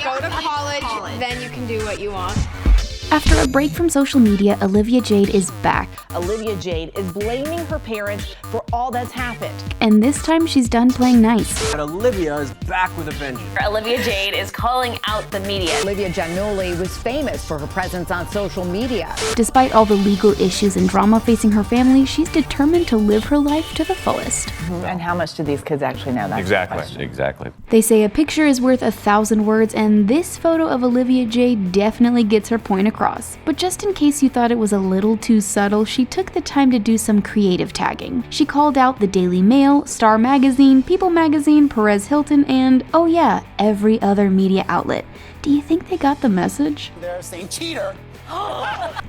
Go to college, then you can do what you want. After a break from social media, Olivia Jade is back. Olivia Jade is blaming her parents for all that's happened. And this time she's done playing nice. But Olivia is back with a vengeance. Olivia Jade is calling out the media. Olivia Jade was famous for her presence on social media. Despite all the legal issues and drama facing her family, she's determined to live her life to the fullest. And how much do these kids actually know? That's Exactly. They say a picture is worth 1,000 words, and this photo of Olivia Jade definitely gets her point across. But just in case you thought it was a little too subtle, she took the time to do some creative tagging. She called out the Daily Mail, Star Magazine, People Magazine, Perez Hilton, and, oh yeah, every other media outlet. Do you think they got the message? They're saying cheater.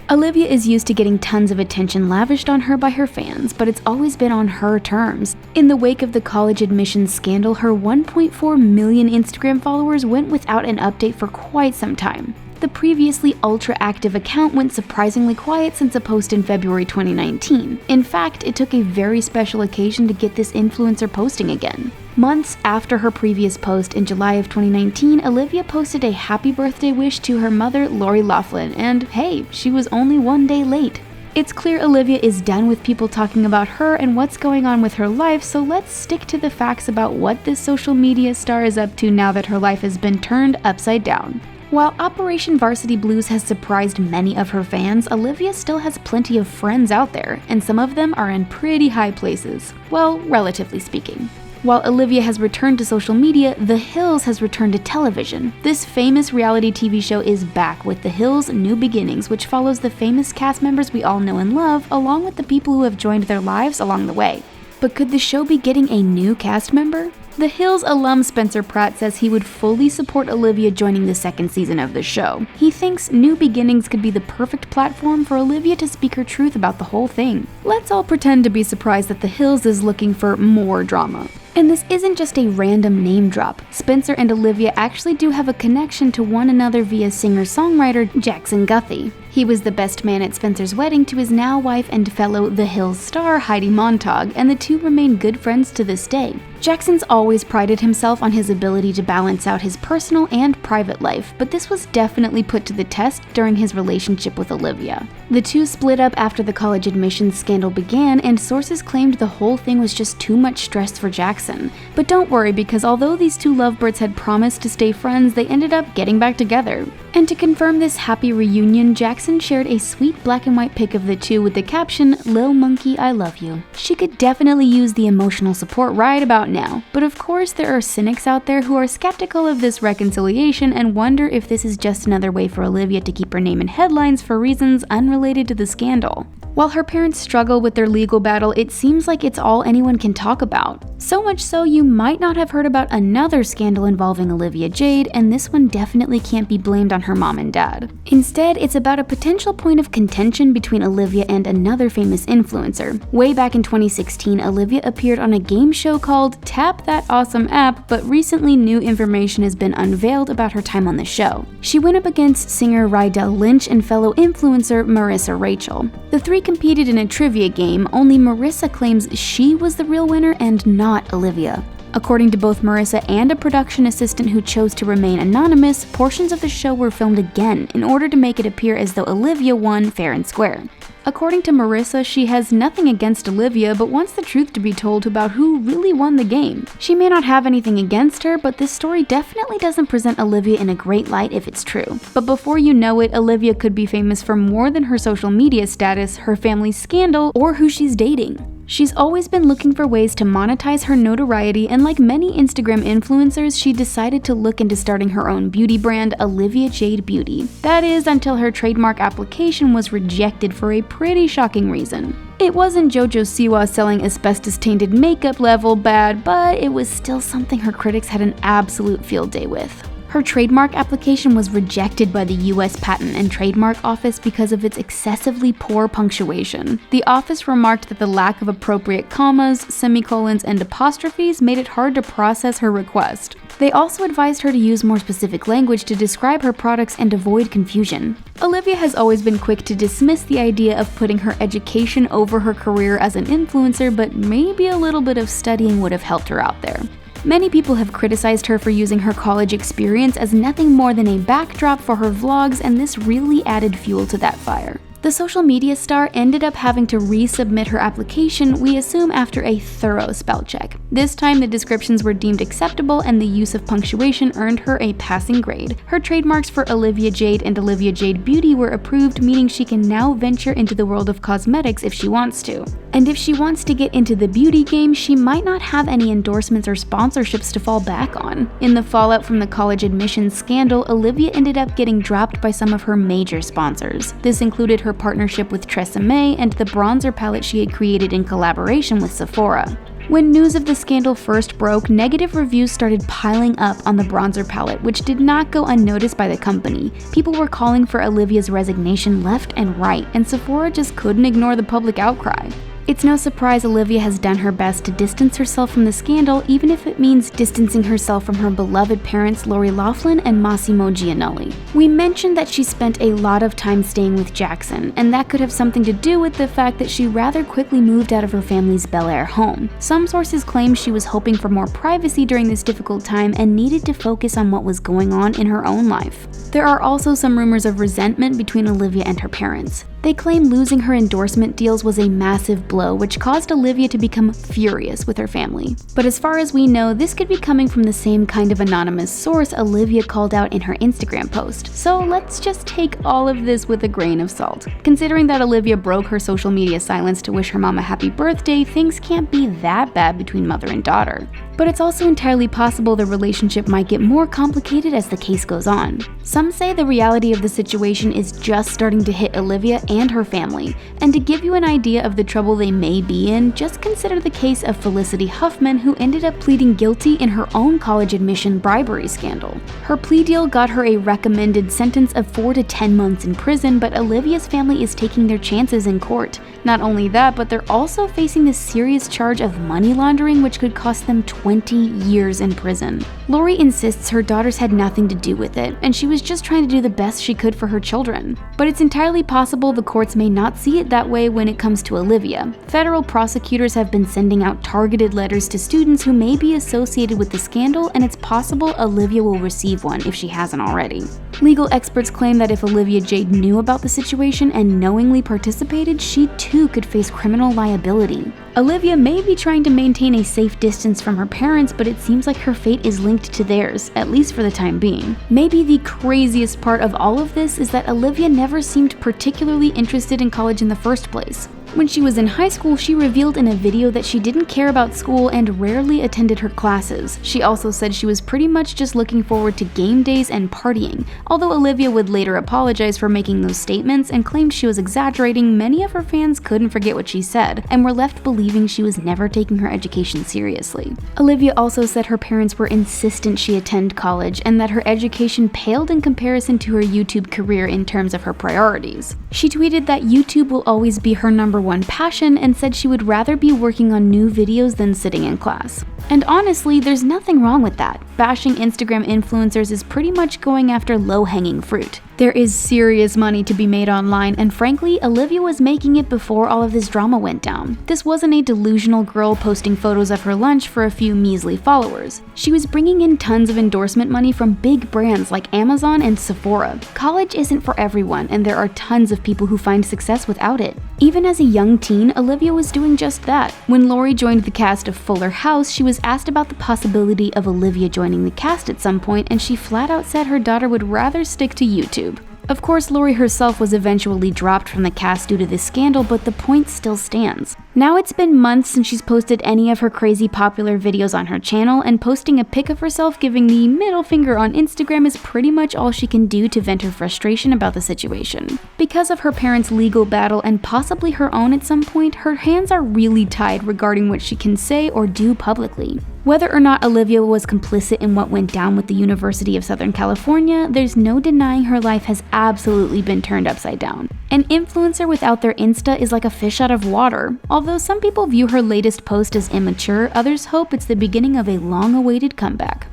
Olivia is used to getting tons of attention lavished on her by her fans, but it's always been on her terms. In the wake of the college admissions scandal, her 1.4 million Instagram followers went without an update for quite some time. The previously ultra-active account went surprisingly quiet since a post in February 2019. In fact, it took a very special occasion to get this influencer posting again. Months after her previous post in July of 2019, Olivia posted a happy birthday wish to her mother, Lori Loughlin, and hey, she was only one day late. It's clear Olivia is done with people talking about her and what's going on with her life, so let's stick to the facts about what this social media star is up to now that her life has been turned upside down. While Operation Varsity Blues has surprised many of her fans, Olivia still has plenty of friends out there, and some of them are in pretty high places. Well, relatively speaking. While Olivia has returned to social media, The Hills has returned to television. This famous reality TV show is back with The Hills: New Beginnings, which follows the famous cast members we all know and love, along with the people who have joined their lives along the way. But could the show be getting a new cast member? The Hills alum Spencer Pratt says he would fully support Olivia joining the second season of the show. He thinks New Beginnings could be the perfect platform for Olivia to speak her truth about the whole thing. Let's all pretend to be surprised that The Hills is looking for more drama. And this isn't just a random name drop. Spencer and Olivia actually do have a connection to one another via singer-songwriter Jackson Guthrie. He was the best man at Spencer's wedding to his now wife and fellow The Hills star Heidi Montag, and the two remain good friends to this day. Jackson's always prided himself on his ability to balance out his personal and private life, but this was definitely put to the test during his relationship with Olivia. The two split up after the college admissions scandal began, and sources claimed the whole thing was just too much stress for Jackson. But don't worry, because although these two lovebirds had promised to stay friends, they ended up getting back together. And to confirm this happy reunion, Jackson shared a sweet black and white pic of the two with the caption, "Lil Monkey, I love you." She could definitely use the emotional support right about now. But of course, there are cynics out there who are skeptical of this reconciliation and wonder if this is just another way for Olivia to keep her name in headlines for reasons unrelated to the scandal. While her parents struggle with their legal battle, it seems like it's all anyone can talk about. So much so you might not have heard about another scandal involving Olivia Jade, and this one definitely can't be blamed on her mom and dad. Instead, it's about a potential point of contention between Olivia and another famous influencer. Way back in 2016, Olivia appeared on a game show called Tap That Awesome App, but recently new information has been unveiled about her time on the show. She went up against singer Rydell Lynch and fellow influencer Marissa Rachel. The three competed in a trivia game, only Marissa claims she was the real winner and not Olivia. According to both Marissa and a production assistant who chose to remain anonymous, portions of the show were filmed again in order to make it appear as though Olivia won fair and square. According to Marissa, she has nothing against Olivia, but wants the truth to be told about who really won the game. She may not have anything against her, but this story definitely doesn't present Olivia in a great light if it's true. But before you know it, Olivia could be famous for more than her social media status, her family scandal, or who she's dating. She's always been looking for ways to monetize her notoriety, and like many Instagram influencers, she decided to look into starting her own beauty brand, Olivia Jade Beauty. That is, until her trademark application was rejected for a pretty shocking reason. It wasn't JoJo Siwa selling asbestos-tainted makeup level bad, but it was still something her critics had an absolute field day with. Her trademark application was rejected by the US Patent and Trademark Office because of its excessively poor punctuation. The office remarked that the lack of appropriate commas, semicolons, and apostrophes made it hard to process her request. They also advised her to use more specific language to describe her products and avoid confusion. Olivia has always been quick to dismiss the idea of putting her education over her career as an influencer, but maybe a little bit of studying would have helped her out there. Many people have criticized her for using her college experience as nothing more than a backdrop for her vlogs, and this really added fuel to that fire. The social media star ended up having to resubmit her application, we assume after a thorough spell check. This time the descriptions were deemed acceptable and the use of punctuation earned her a passing grade. Her trademarks for Olivia Jade and Olivia Jade Beauty were approved, meaning she can now venture into the world of cosmetics if she wants to. And if she wants to get into the beauty game, she might not have any endorsements or sponsorships to fall back on. In the fallout from the college admissions scandal, Olivia ended up getting dropped by some of her major sponsors. This included her partnership with TRESemmé and the bronzer palette she had created in collaboration with Sephora. When news of the scandal first broke, negative reviews started piling up on the bronzer palette, which did not go unnoticed by the company. People were calling for Olivia's resignation left and right, and Sephora just couldn't ignore the public outcry. It's no surprise Olivia has done her best to distance herself from the scandal, even if it means distancing herself from her beloved parents Lori Loughlin and Massimo Gianelli. We mentioned that she spent a lot of time staying with Jackson, and that could have something to do with the fact that she rather quickly moved out of her family's Bel Air home. Some sources claim she was hoping for more privacy during this difficult time and needed to focus on what was going on in her own life. There are also some rumors of resentment between Olivia and her parents. They claim losing her endorsement deals was a massive blow, which caused Olivia to become furious with her family. But as far as we know, this could be coming from the same kind of anonymous source Olivia called out in her Instagram post. So let's just take all of this with a grain of salt. Considering that Olivia broke her social media silence to wish her mom a happy birthday, things can't be that bad between mother and daughter. But it's also entirely possible the relationship might get more complicated as the case goes on. Some say the reality of the situation is just starting to hit Olivia and her family, and to give you an idea of the trouble they may be in, just consider the case of Felicity Huffman, who ended up pleading guilty in her own college admission bribery scandal. Her plea deal got her a recommended sentence of 4 to 10 months in prison, but Olivia's family is taking their chances in court. Not only that, but they're also facing the serious charge of money laundering, which could cost them 20 years in prison. Lori insists her daughters had nothing to do with it, and she was just trying to do the best she could for her children. But it's entirely possible the courts may not see it that way when it comes to Olivia. Federal prosecutors have been sending out targeted letters to students who may be associated with the scandal, and it's possible Olivia will receive one if she hasn't already. Legal experts claim that if Olivia Jade knew about the situation and knowingly participated, she too could face criminal liability. Olivia may be trying to maintain a safe distance from her parents, but it seems like her fate is linked to theirs, at least for the time being. Maybe the craziest part of all of this is that Olivia never seemed particularly interested in college in the first place. When she was in high school, she revealed in a video that she didn't care about school and rarely attended her classes. She also said she was pretty much just looking forward to game days and partying. Although Olivia would later apologize for making those statements and claimed she was exaggerating, many of her fans couldn't forget what she said and were left believing she was never taking her education seriously. Olivia also said her parents were insistent she attend college and that her education paled in comparison to her YouTube career in terms of her priorities. She tweeted that YouTube will always be her number one passion and said she would rather be working on new videos than sitting in class. And honestly, there's nothing wrong with that. Bashing Instagram influencers is pretty much going after low-hanging fruit. There is serious money to be made online, and frankly, Olivia was making it before all of this drama went down. This wasn't a delusional girl posting photos of her lunch for a few measly followers. She was bringing in tons of endorsement money from big brands like Amazon and Sephora. College isn't for everyone, and there are tons of people who find success without it. Even as a young teen, Olivia was doing just that. When Lori joined the cast of Fuller House, she was asked about the possibility of Olivia joining the cast at some point, and she flat out said her daughter would rather stick to YouTube. Of course, Lori herself was eventually dropped from the cast due to this scandal, but the point still stands. Now it's been months since she's posted any of her crazy popular videos on her channel, and posting a pic of herself giving the middle finger on Instagram is pretty much all she can do to vent her frustration about the situation. Because of her parents' legal battle and possibly her own at some point, her hands are really tied regarding what she can say or do publicly. Whether or not Olivia was complicit in what went down with the University of Southern California, there's no denying her life has absolutely been turned upside down. An influencer without their Insta is like a fish out of water. Although some people view her latest post as immature, others hope it's the beginning of a long-awaited comeback.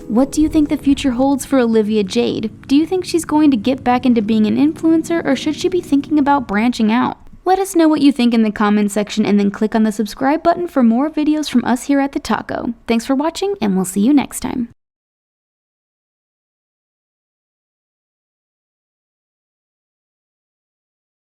What do you think the future holds for Olivia Jade? Do you think she's going to get back into being an influencer, or should she be thinking about branching out? Let us know what you think in the comments section and then click on the subscribe button for more videos from us here at The Taco. Thanks for watching, and we'll see you next time.